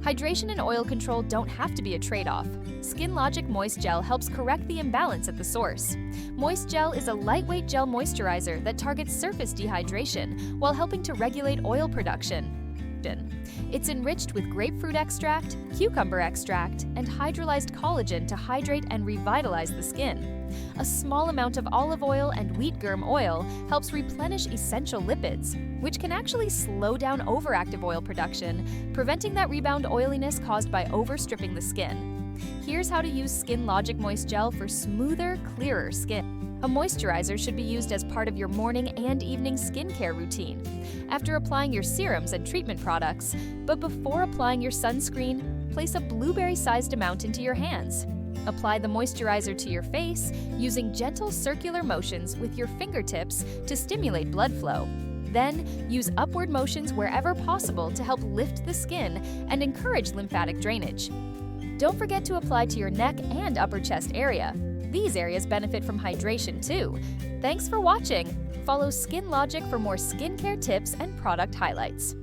Hydration and oil control don't have to be a trade-off. SKNLOGIC Moist Gel helps correct the imbalance at the source. Moist Gel is a lightweight gel moisturizer that targets surface dehydration while helping to regulate oil production. It's enriched with grapefruit extract, cucumber extract, and hydrolysed collagen to hydrate and revitalize the skin. A small amount of olive oil and wheat germ oil helps replenish essential lipids, which can actually slow down overactive oil production, preventing that rebound oiliness caused by overstripping the skin. Here's how to use SKNLOGIC Moist Gel for smoother, clearer skin. A moisturizer should be used as part of your morning and evening skincare routine, after applying your serums and treatment products, but before applying your sunscreen, place a blueberry-sized amount into your hands. Apply the moisturizer to your face using gentle circular motions with your fingertips to stimulate blood flow. Then, use upward motions wherever possible to help lift the skin and encourage lymphatic drainage. Don't forget to apply to your neck and upper chest area. These areas benefit from hydration too. Thanks for watching. Follow SKNLOGIC for more skincare tips and product highlights.